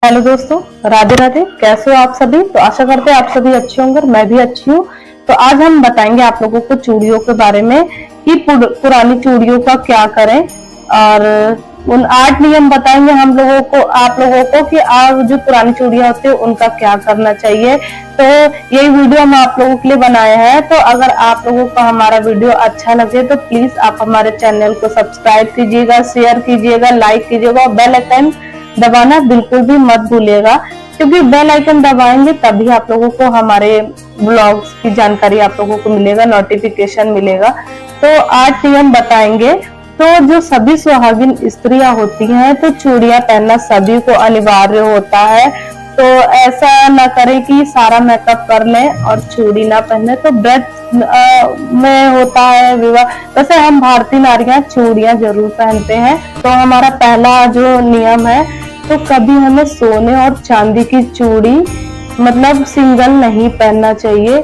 Hello दोस्तों, राधे राधे। कैसे हो आप सभी? तो आशा करते हैं आप सभी अच्छे होंगे, मैं भी अच्छी हूँ। तो आज हम बताएंगे आप लोगों को चूड़ियों के बारे में कि पुरानी चूड़ियों का क्या करें, और उन 8 नियम बताएंगे हम लोगों को, आप लोगों को कि आप जो पुरानी चूड़ियां होती है उनका क्या करना चाहिए। तो यही वीडियो हम आप लोगों के लिए बनाए हैं। तो अगर आप लोगों को हमारा वीडियो अच्छा लगे तो प्लीज आप हमारे चैनल को सब्सक्राइब कीजिएगा, शेयर कीजिएगा, लाइक कीजिएगा और बेल आइकन दबाना बिल्कुल भी मत भूलिएगा, क्योंकि बेल आइकन दबाएंगे तभी आप लोगों को हमारे ब्लॉग्स की जानकारी आप लोगों को मिलेगा, नोटिफिकेशन मिलेगा। तो 8 नियम बताएंगे। तो जो सभी सुहागिन स्त्रियां होती हैं तो चूड़ियां पहनना सभी को अनिवार्य होता है। तो ऐसा ना करें कि सारा मेकअप कर लें और चूड़ी ना पहने। तो व्रत में होता है विवाह, वैसे हम भारतीय नारियां चूड़ियां जरूर पहनते हैं। तो हमारा पहला जो नियम है, तो कभी हमें सोने और चांदी की चूड़ी मतलब सिंगल नहीं पहनना चाहिए।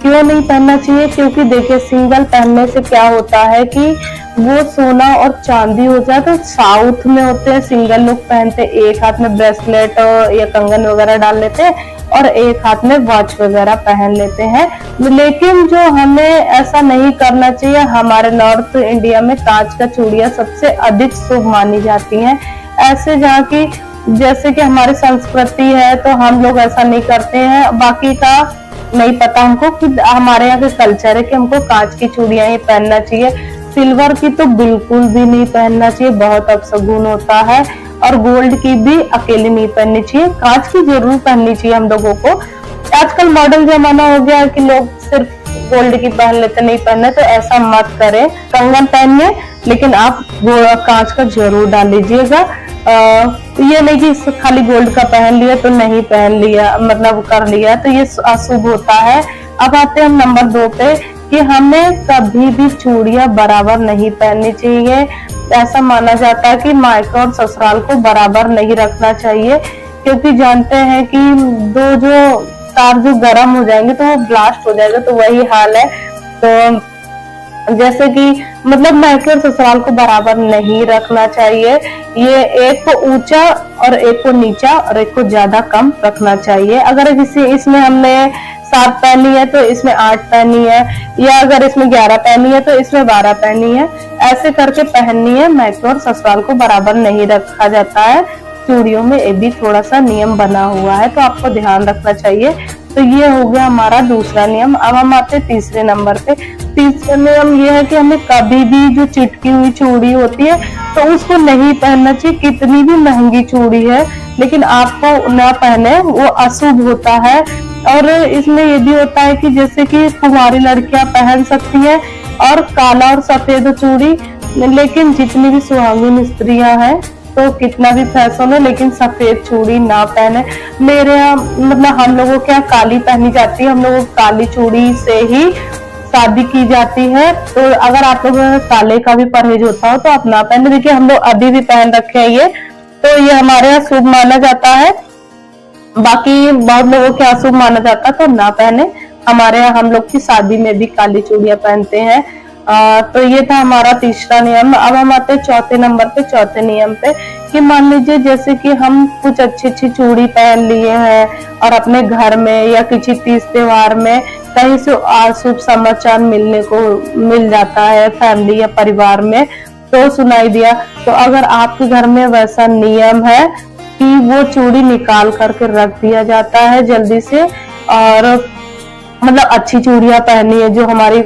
क्यों नहीं पहनना चाहिए? क्योंकि देखिए, सिंगल पहनने से क्या होता है कि वो सोना और चांदी हो जाए। तो साउथ में होते हैं सिंगल लोग पहनते, एक हाथ में ब्रेसलेट या कंगन वगैरह डाल लेते हैं और एक हाथ में वॉच वगैरह पहन लेते हैं। लेकिन जो हमें ऐसा नहीं करना चाहिए, हमारे नॉर्थ इंडिया में कांच का चूड़ियां सबसे अधिक शुभ मानी जाती हैं। ऐसे जहाँ की जैसे कि हमारी संस्कृति है तो हम लोग ऐसा नहीं करते हैं। बाकी का नहीं पता हमको कि हमारे यहाँ के कल्चर है कि हमको कांच की चूड़ियां ही पहनना चाहिए। सिल्वर की तो बिल्कुल भी नहीं पहनना चाहिए, बहुत अपशगुन होता है। और गोल्ड की भी अकेले नहीं पहननी चाहिए, कांच की जरूर पहननी चाहिए हम लोगों को। आजकल मॉडर्न जमाना हो गया है कि लोग सिर्फ गोल्ड की पहन लेते, नहीं पहनने, तो ऐसा मत करें। कंगन पहनिए लेकिन आप कांच का जरूर डाल लीजिएगा। ये नहीं कि खाली गोल्ड का पहन लिया तो नहीं पहन लिया, मतलब कर लिया, तो ये अशुभ होता है। अब आते हैं नंबर 2 पे कि हमें कभी भी चूड़ियां बराबर नहीं पहननी चाहिए। ऐसा माना जाता है कि मायका और ससुराल को बराबर नहीं रखना चाहिए, क्योंकि जानते हैं कि दो जो तार जो गर्म हो जाएंगे तो वो ब्लास्ट हो जाएगा। तो वही हाल है। तो जैसे कि मतलब मायके और ससुराल को बराबर नहीं रखना चाहिए। ये एक को ऊंचा और एक को नीचा और एक को ज्यादा कम रखना चाहिए। अगर किसी इसमें हमने 7 पहनी है तो इसमें 8 पहनी है, या अगर इसमें 11 पहनी है तो इसमें 12 पहनी है, ऐसे करके पहननी है। मायके और ससुराल को बराबर नहीं रखा जाता है। चूड़ियों में ये भी थोड़ा सा नियम बना हुआ है, तो आपको ध्यान रखना चाहिए। तो ये हो गया हमारा दूसरा नियम। अब हम आते हैं तीसरे नंबर पे। तीसरा नियम ये है कि हमें कभी भी जो चिटकी हुई चूड़ी होती है तो उसको नहीं पहनना चाहिए। कितनी भी महंगी चूड़ी है लेकिन आपको ना पहने, वो अशुभ होता है। और इसमें ये भी होता है कि जैसे कि कुंवारी लड़कियां पहन सकती हैं और काला और सफेद चूड़ी, लेकिन जितनी भी सुहागिन स्त्रियां हैं तो कितना भी फैशन हो लेकिन सफेद चूड़ी ना पहने। मेरे यहाँ मतलब हम लोगों के यहाँ काली पहनी जाती है, हम लोगों को काली चूड़ी से ही शादी की जाती है। तो अगर आप लोगों को काले का भी परहेज होता हो तो आप ना पहने। देखिए, हम लोग अभी भी पहन रखे हैं ये, तो ये हमारे यहाँ शुभ माना जाता है। बाकी बहुत लोगों के यहाँ शुभ माना जाता है तो ना पहने। हमारे यहाँ हम लोग की शादी में भी काली चूड़ियां पहनते हैं। तो ये था हमारा तीसरा नियम। अब हम आते हैं चौथे नंबर पे, चौथे नियम पे, कि मान लीजिए जैसे कि हम कुछ अच्छी अच्छी चूड़ी पहन लिए हैं और अपने घर में या किसी तीज त्योहार में कहीं से शुभ समाचार मिलने को मिल जाता है, फैमिली या परिवार में तो सुनाई दिया। तो अगर आपके घर में वैसा नियम है कि वो चूड़ी निकाल करके रख दिया जाता है जल्दी से, और मतलब अच्छी चूड़ियां पहनी है जो हमारी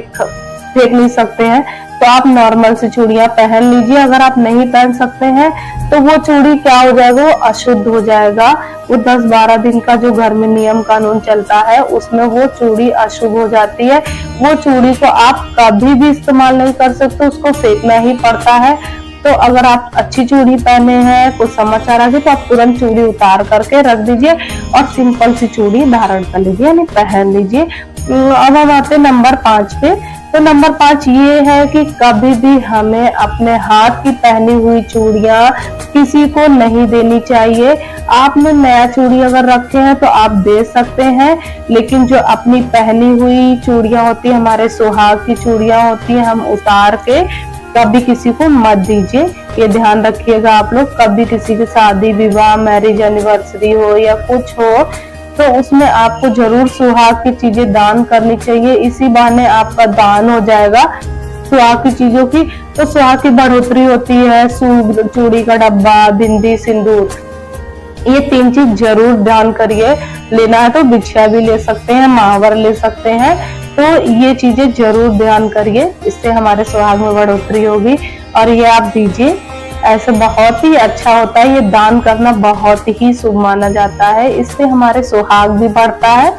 फेंक नहीं सकते हैं, तो आप नॉर्मल सी चूड़ियां पहन लीजिए। अगर आप नहीं पहन सकते हैं तो वो चूड़ी क्या हो जाएगा, वो अशुद्ध हो जाएगा। वो 10-12 दिन का जो घर में नियम कानून चलता है उसमें वो चूड़ी अशुभ हो जाती है। वो चूड़ी को आप कभी भी इस्तेमाल नहीं कर सकते, उसको फेंकना ही पड़ता है। तो अगर आप अच्छी चूड़ी पहने हैं, कुछ समाचार आ गए, तो आप तुरंत चूड़ी उतार करके रख दीजिए और सिंपल सी चूड़ी धारण कर लीजिए, यानी पहन लीजिए। अब हम आते नंबर 5 पे। तो नंबर 5 ये है कि कभी भी हमें अपने हाथ की पहनी हुई चूड़ियां किसी को नहीं देनी चाहिए। आपने नया चूड़ी अगर रखे हैं तो आप दे सकते हैं, लेकिन जो अपनी पहनी हुई चूड़ियां होती है, हमारे सुहाग की चूड़ियां होती है, हम उतार के कभी किसी को मत दीजिए, ये ध्यान रखिएगा आप लोग। कभी किसी की शादी विवाह मैरिज एनिवर्सरी हो या कुछ हो तो उसमें आपको जरूर सुहाग की चीजें दान करनी चाहिए। इसी बहाने आपका दान हो जाएगा सुहाग की चीजों की, तो सुहाग की बढ़ोतरी होती है। सूप, चूड़ी का डब्बा, बिंदी, सिंदूर, ये 3 चीज जरूर ध्यान करिए। लेना है तो बिछिया भी ले सकते हैं, महावर ले सकते हैं, तो ये चीजें जरूर ध्यान करिए, इससे हमारे सुहाग में बढ़ोतरी होगी। और ये आप दीजिए, ऐसे बहुत ही अच्छा होता है। ये दान करना बहुत ही शुभ माना जाता है, इससे हमारे सुहाग भी बढ़ता है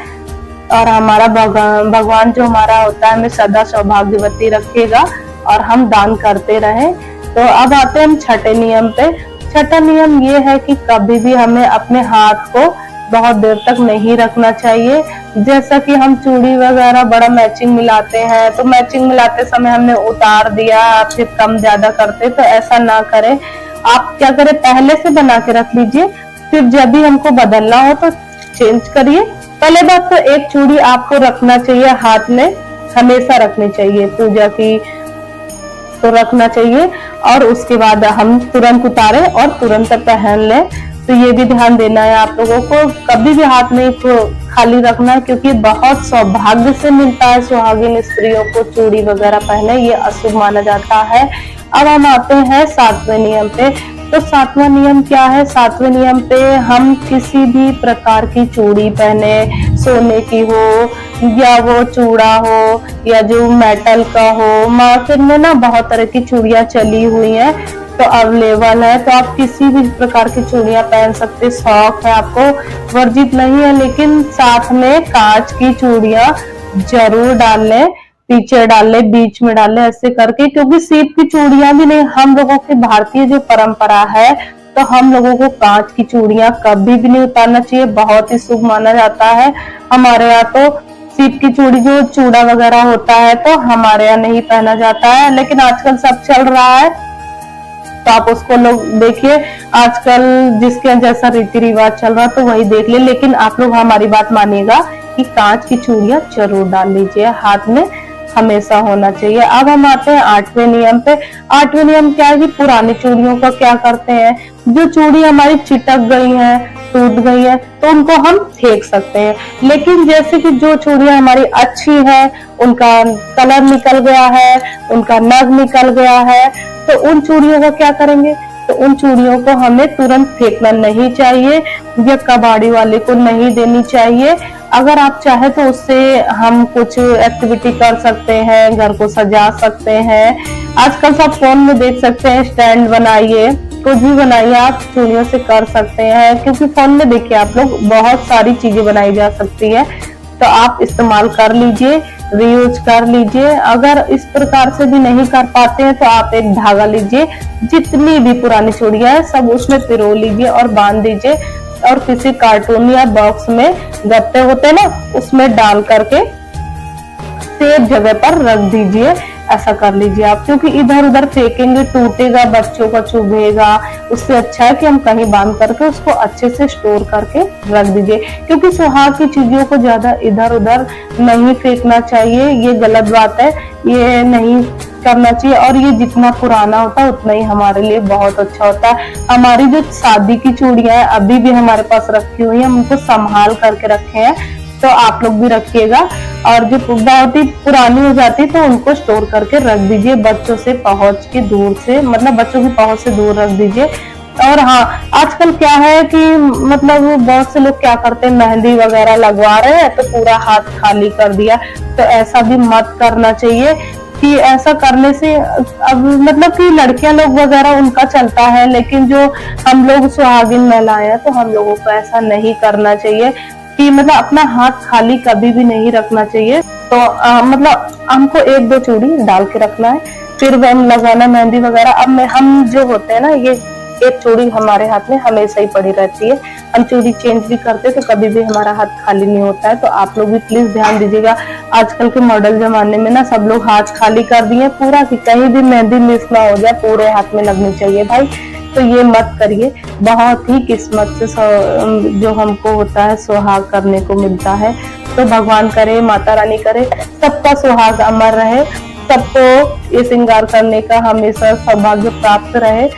और हमारा भगवान जो हमारा होता है हमें सदा सौभाग्यवती रखेगा और हम दान करते रहें। तो अब आते हैं हम छठे नियम पे। छठा नियम ये है कि कभी भी हमें अपने हाथ को बहुत देर तक नहीं रखना चाहिए। जैसा कि हम चूड़ी वगैरह बड़ा मैचिंग मिलाते हैं, तो मैचिंग मिलाते समय हमने उतार दिया, फिर कम ज्यादा करते, तो ऐसा ना करें। आप क्या करें, पहले से बना के रख लीजिए, फिर जब भी हमको बदलना हो तो चेंज करिए। पहले बात तो एक चूड़ी आपको रखना चाहिए हाथ में, हमेशा रखनी चाहिए, पूजा की तो रखना चाहिए, और उसके बाद हम तुरंत उतारें और तुरंत पहन लें। तो ये भी ध्यान देना है आप लोगों को, कभी भी हाथ में खाली रखना, क्योंकि बहुत सौभाग्य से मिलता है सुहागिन स्त्रियों को चूड़ी वगैरह पहने, ये अशुभ माना जाता है। अब हम आते हैं 7वें नियम पे। तो 7वां नियम क्या है? 7वें नियम पे हम किसी भी प्रकार की चूड़ी पहने, सोने की हो या वो चूड़ा हो या जो मेटल का हो, मार्केट में ना बहुत तरह की चूड़ियां चली हुई हैं, तो अवेलेबल है, तो आप किसी भी प्रकार की चूड़ियां पहन सकते, शौक है आपको, वर्जित नहीं है। लेकिन साथ में कांच की चूड़ियां जरूर डाल लें, पीछे डाल ले, बीच में डाल ले, ऐसे करके, क्योंकि सीप की चूड़ियां भी नहीं, हम लोगों की भारतीय जो परंपरा है तो हम लोगों को कांच की चूड़ियां कभी भी नहीं उतारना चाहिए, बहुत ही शुभ माना जाता है। हमारे यहाँ तो सीप की चूड़ी जो चूड़ा वगैरह होता है तो हमारे यहाँ नहीं पहना जाता है, लेकिन आजकल सब चल रहा है तो आप उसको लोग देखिए, आजकल जिसके जैसा रीति रिवाज चल रहा है तो वही देख ले। लेकिन आप लोग हमारी बात मानिएगा कि कांच की चूड़ियां जरूर डाल लीजिए, हाथ में हमेशा होना चाहिए। अब हम आते हैं 8वें नियम पे। 8वें नियम क्या है कि पुरानी चूड़ियों का क्या करते हैं, जो चूड़ी हमारी चिटक गई है, टूट गई है, तो उनको हम फेंक सकते हैं। लेकिन जैसे कि जो चूड़ियां हमारी अच्छी है, उनका कलर निकल गया है, उनका नग निकल गया है, तो उन चूड़ियों का क्या करेंगे, तो उन चूड़ियों को हमें तुरंत फेंकना नहीं चाहिए या कबाड़ी वाले को नहीं देनी चाहिए। अगर आप चाहे तो उससे हम कुछ एक्टिविटी कर सकते हैं, घर को सजा सकते हैं। आजकल सब फोन में देख सकते हैं, स्टैंड बनाइए, कुछ भी बनाइए, आप चूड़ियों से कर सकते हैं, क्योंकि फोन में देखिए आप लोग बहुत सारी चीजें बनाई जा सकती है, तो आप इस्तेमाल कर लीजिए, रीयूज कर लीजिए। अगर इस प्रकार से भी नहीं कर पाते हैं तो आप एक धागा लीजिए, जितनी भी पुरानी चूड़ियां है सब उसमें पिरो लीजिए और बांध दीजिए, और किसी कार्टून या बॉक्स में गत्ते होते हैं ना, उसमें डाल करके सेफ जगह पर रख दीजिए। ऐसा कर लीजिए आप, क्योंकि इधर उधर फेंकेंगे टूटेगा, बच्चों का चुभेगा। उससे अच्छा है कि हम कहीं बांध करके उसको अच्छे से स्टोर करके रख दीजिए, क्योंकि सुहाग की चीजों को ज्यादा इधर उधर नहीं फेंकना चाहिए, ये गलत बात है, ये नहीं करना चाहिए। और ये जितना पुराना होता है उतना ही हमारे लिए बहुत अच्छा होता है। हमारी जो शादी की चूड़ियां हैं अभी भी हमारे पास रखी हुई है, हम उनको संभाल करके रखे हैं, तो आप लोग भी रखिएगा। और जो बहुत ही पुरानी हो जाती है तो उनको स्टोर करके रख दीजिए, बच्चों से पहुंच के दूर से, मतलब बच्चों की पहुंच से दूर रख दीजिए। और हाँ, आजकल क्या है कि मतलब बहुत से लोग क्या करते हैं, मेहंदी वगैरह लगवा रहे हैं तो पूरा हाथ खाली कर दिया, तो ऐसा भी मत करना चाहिए। कि ऐसा करने से अब मतलब कि लड़कियां लोग वगैरह उनका चलता है, लेकिन जो हम लोग सुहागिन महिलाएं हैं तो हम लोगों को ऐसा नहीं करना चाहिए, कि मतलब अपना हाथ खाली कभी भी नहीं रखना चाहिए। तो मतलब हमको 1-2 चूड़ी डाल के रखना है, फिर हम लगाना मेहंदी वगैरह। अब हम जो होते हैं ना, ये एक चूड़ी हमारे हाथ में हमेशा ही पड़ी रहती है, हम चूड़ी चेंज भी करते तो कभी भी हमारा हाथ खाली नहीं होता है। तो आप लोग भी प्लीज ध्यान दीजिएगा, आजकल के मॉडल जमाने में ना सब लोग हाथ खाली कर दिए पूरा, कि कहीं भी मेहंदी मिस ना हो जाए, पूरे हाथ में लगनी चाहिए भाई। तो ये मत करिए, बहुत ही किस्मत से जो हमको होता है सुहाग करने को मिलता है। तो भगवान करे, माता रानी करे, सबका सुहाग अमर रहे, सबको ये श्रृंगार करने का हमेशा सौभाग्य प्राप्त रहे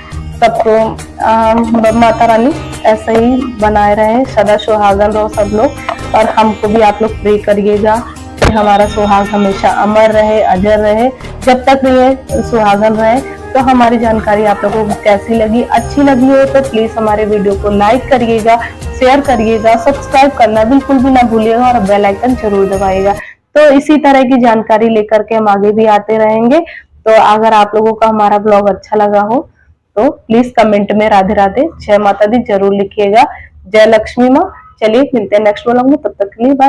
सबको। माता रानी ऐसे ही बनाए रहे, सदा सुहागन रहो सब लोग। और हमको भी आप लोग प्रे करिएगा कि हमारा सुहाग हमेशा अमर रहे, अजर रहे, जब तक ये सुहागन रहे। तो हमारी जानकारी आप लोगों को कैसी लगी, अच्छी लगी हो तो प्लीज हमारे वीडियो को लाइक करिएगा, शेयर करिएगा, सब्सक्राइब करना बिल्कुल भी ना भूलिएगा और बेल आइकन जरूर दबाइएगा। तो इसी तरह की जानकारी लेकर के हम आगे भी आते रहेंगे। तो अगर आप लोगों को हमारा ब्लॉग अच्छा लगा हो तो प्लीज कमेंट में राधे राधे, जय माता दी जरूर लिखिएगा। जय लक्ष्मी माँ। चलिए मिलते हैं नेक्स्ट ब्लॉग में, तब तक के लिए बाय।